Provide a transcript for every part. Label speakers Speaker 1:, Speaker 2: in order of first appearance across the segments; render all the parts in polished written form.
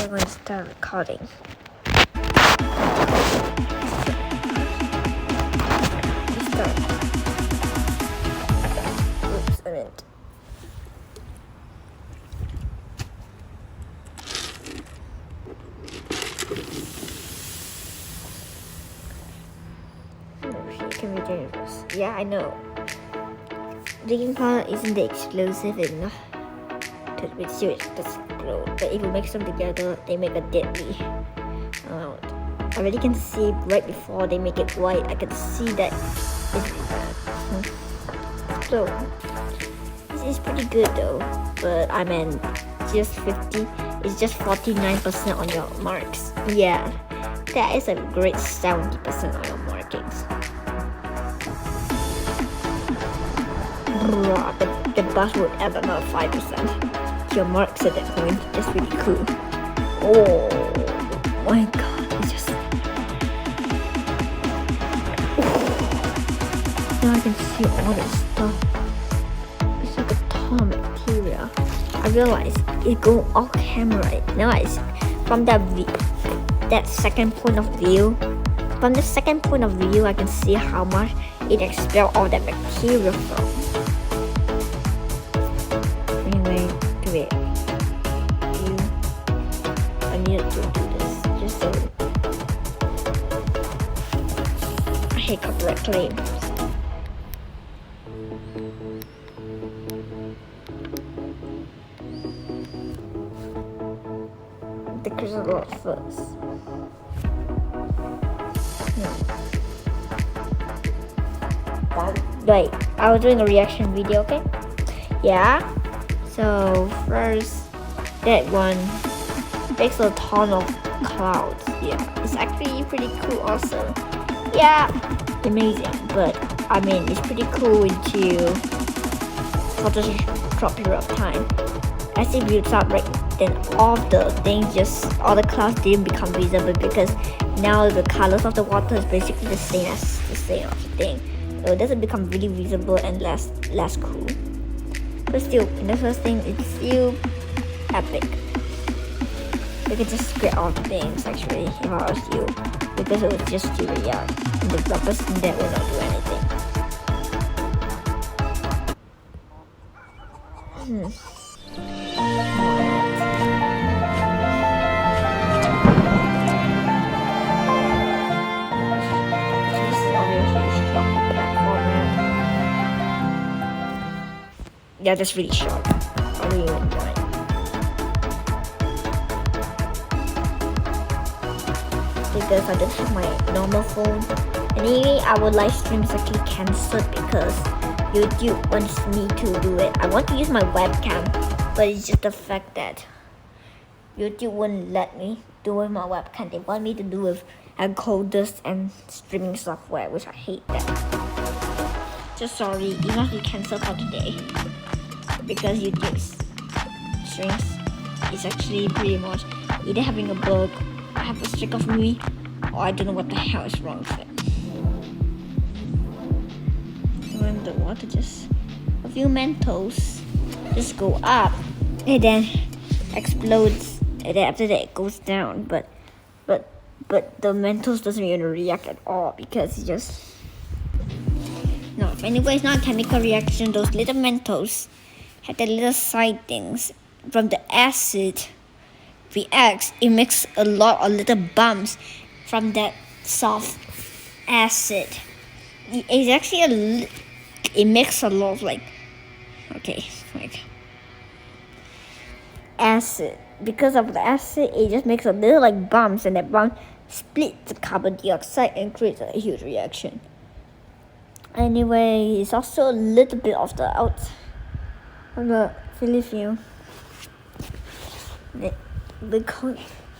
Speaker 1: I'm going to start recording. Start. Oops, I meant. You can be dangerous. Yeah, I know. Drinking powder isn't the explosive enough to be serious to explode, but if you mix them together, they make a deadly amount. I already can see right before they make it white. I can see that it's bad. So this is pretty good though, but I mean just 50. It's just 49% on your marks. Yeah, that is a great 70% on your markings. The bus would add another 5% to your marks at that point. That's really cool. Oh my god, it's just... Now I can see all this stuff. It's like a ton of material. I realize it go off camera. Now I see from that second point of view. From the second point of view, I can see how much it expelled all that material from. Anyway, wait. I needed to do this just so I hate copyright claims. The crystal first. Right, I was doing a reaction video, okay? Yeah. So first, that one makes a ton of clouds. Yeah, it's actually pretty cool also. Yeah, amazing. But I mean, it's pretty cool for just a short period of time. As it builds up, right, then all the clouds didn't become visible because now the colors of the water is basically the same as the same of the thing. So it doesn't become really visible and less cool. But still, in the first thing, it's still epic. You can just scrap all the things actually if I was you, because it was just too young. And the purpose in that will not do anything. Yeah, that's really sharp. I really enjoy it. Because I don't have my normal phone. Anyway, our live stream is actually cancelled because YouTube wants me to do it. I want to use my webcam, but it's just the fact that YouTube wouldn't let me do it with my webcam. They want me to do it with encoders and streaming software, which I hate that. Just sorry, you must be cancelled for today. Because YouTube's strings is actually pretty much either having a bug, have a streak of me, or I don't know what the hell is wrong with it. When the water just a few mentos just go up and then explodes, and then after that it goes down. But the mentos doesn't even react at all because it just anyway, it's not a chemical reaction. Those little mentos have the little side things from the acid reacts. It makes a lot of little bumps from that soft acid. It's actually it makes a lot of acid. Because of the acid, it just makes a little bumps, and that bump splits the carbon dioxide and creates a huge reaction. Anyway, it's also a little bit of the Philippine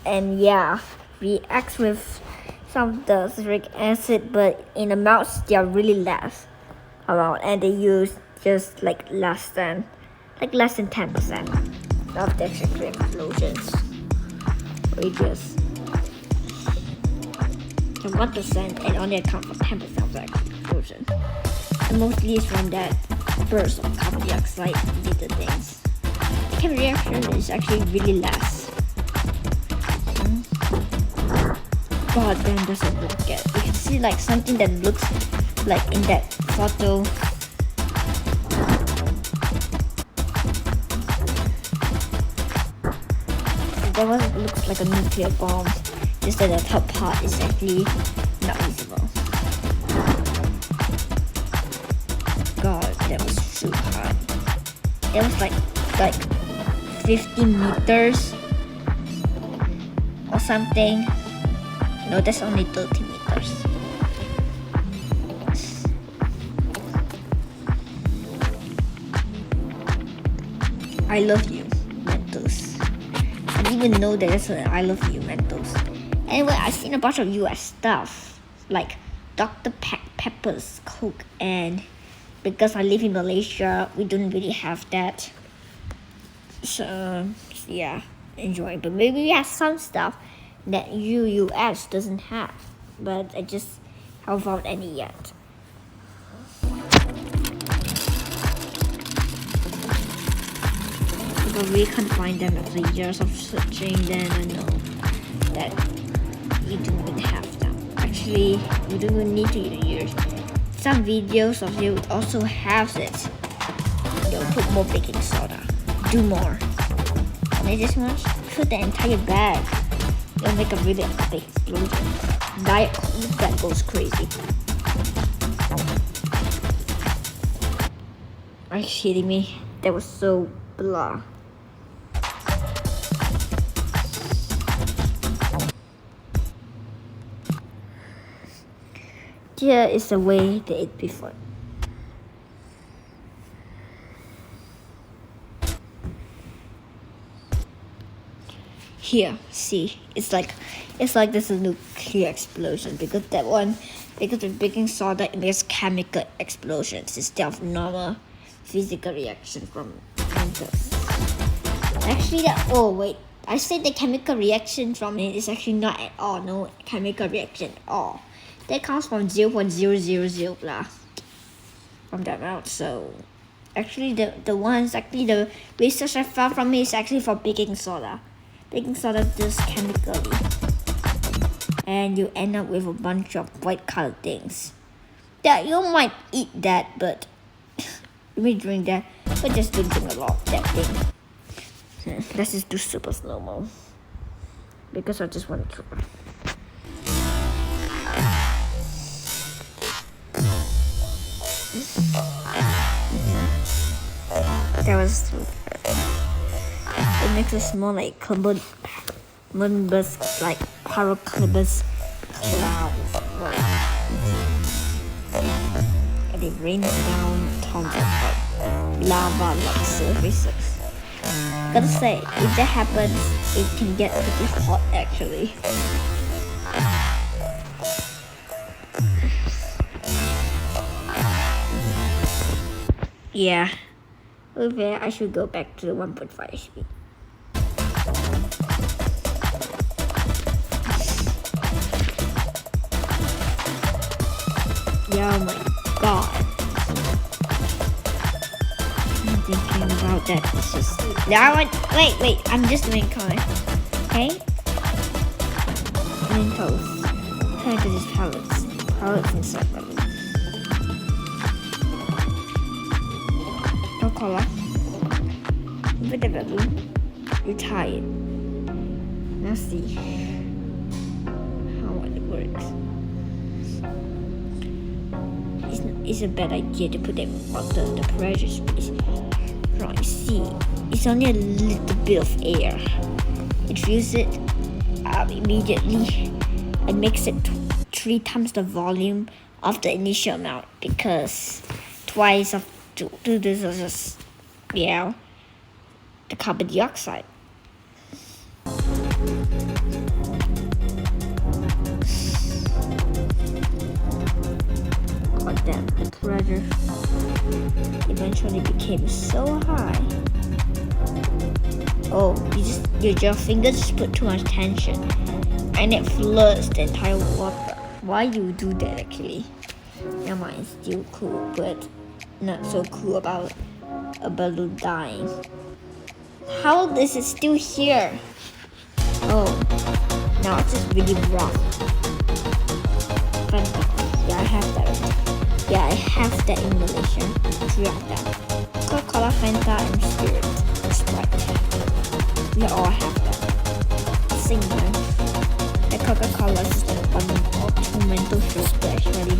Speaker 1: and yeah, reacts with some of the citric acid, but in the amounts they are really less amount, and they use just less than 10% of the extreme explosions. We just 1% and only account for 10% of the explosion. And mostly is from that burst of carbon dioxide little things. The chemical reaction is actually really less. God damn, doesn't look good. You can see like something that looks like in that photo. That one looks like a nuclear bomb. Just that the top part is actually not visible. God, that was so high. It was like 50 meters or something. No, that's only 30 meters. I love you, mentos. I didn't even know there's an I love you, mentos. Anyway, I've seen a bunch of US stuff like Dr. Pepper's, Coke, and because I live in Malaysia, we don't really have that. So yeah, enjoy. But maybe we have some stuff that US doesn't have, but I just haven't found any yet. If we can't find them after years of searching, then I know that you don't even have them. Actually, you don't even need to use. Some videos of you also have it. They'll put more baking soda. Do more. Only this much? Put the entire bag. They'll make a really big explosion. Diet Coke that goes crazy. Are you kidding me? That was so blah. Here is the way they ate before. Here, see, it's like there's a nuclear explosion because of baking soda, it makes chemical explosions instead of normal physical reaction from mentos. Actually, I said the chemical reaction from it is actually not at all, no chemical reaction at all. That comes from 0.000 blah from that amount. So actually the research I found from it is actually for baking soda. Baking soda does chemically, and you end up with a bunch of white colored things. That you might eat that, but you may drink that, but just don't drink a lot of that thing. Let's just do super slow-mo because I just want to try. That was it makes it smell like carbon moonburst, like pyrocarbons clouds. And it rains down tons of lava like surfaces. Gotta say, if that happens, it can get pretty hot actually. Yeah. Okay, I should go back to the 1.5 speed. Yeah, oh my god. I'm thinking about that. It's just... Wait, I'm just doing color. Okay? Mentos. Turn to these palettes. Palettes inside of it. Coca Cola. With the balloon. You tie it. Now see how it works. It's a bad idea to put them on the pressure space. Right, see, it's only a little bit of air. It fills it up immediately and makes it 3 times the volume of the initial amount because twice of this is just, the carbon dioxide. God damn, the pressure eventually became so high. Oh, your fingers just put too much tension and it floods the entire water. Why you do that actually? Never mind, it's still cool, but not so cool about a balloon dying. How is it still here? Oh, now it's just really rough. Fanta. Yeah, I have that. Yeah, I have that in Malaysia. 3 of them. Coca Cola, Fanta, and Sprite. We all have that. Same one. The Coca Cola is like 1 or 2 mental fruit actually.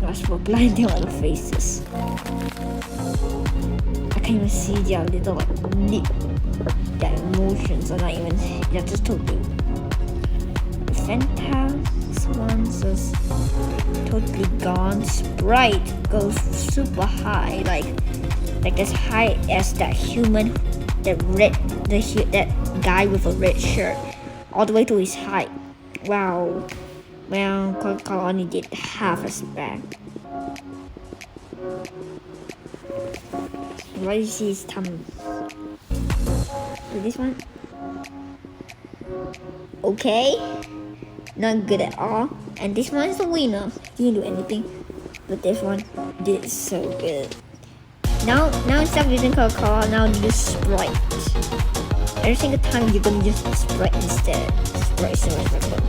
Speaker 1: Gosh, we're blinding on the faces. I can't even see their little lip. Their emotions are not even. They're just totally. Fanta, this one's just totally gone. Sprite goes super high, like as high as that human, that guy with a red shirt, all the way to his height. Wow. Well, Coca Cola only did half as bad. What do you see his tummy? So this one? Okay. Not good at all. And this one is the winner. Didn't do anything. But this one did so good. Now instead of using Coca Cola, now use Sprite. Every single time you're gonna use Sprite instead. Sprite is so much better.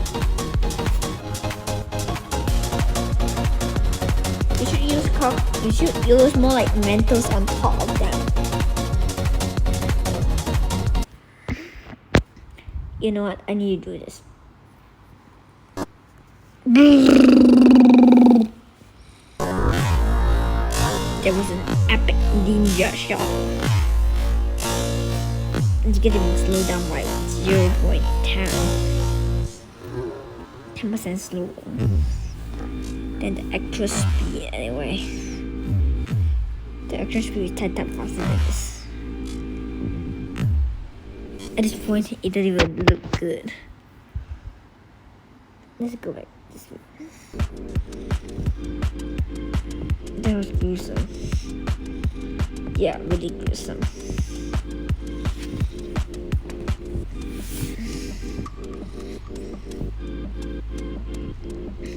Speaker 1: You should use more like mentos on top of them. You know what? I need to do this. There was an epic ninja shot. It's getting slowed down by 0.10. 10% slow. Then the actual speed anyway. The actual speed is 10 times faster than this. At this point, it doesn't even look good. Let's go back this way. That was gruesome. Yeah, really gruesome.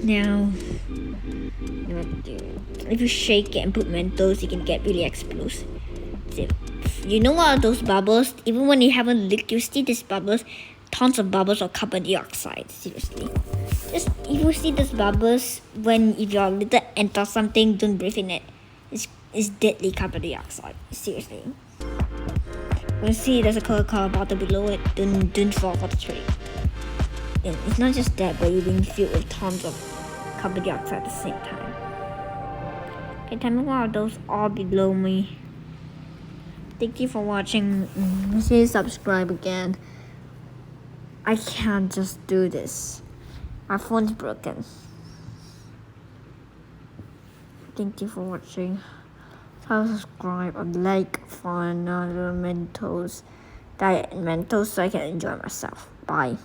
Speaker 1: Now, if you shake it and put mentos, it can get really explosive. You know what are those bubbles? Even when you haven't licked, you see these bubbles, tons of bubbles of carbon dioxide. Seriously, just if you see these bubbles if your little enter something, don't breathe in it. It's deadly carbon dioxide. Seriously. When you see there's a Coca-Cola bottle below it, don't fall for the tree. And it's not just that, but you're being filled with tons of carbon dioxide at the same time. Okay, tell me what are those all below me. Thank you for watching. Please subscribe again. I can't just do this. My phone's broken. Thank you for watching. Subscribe or like for another Mentos diet Mentos so I can enjoy myself. Bye.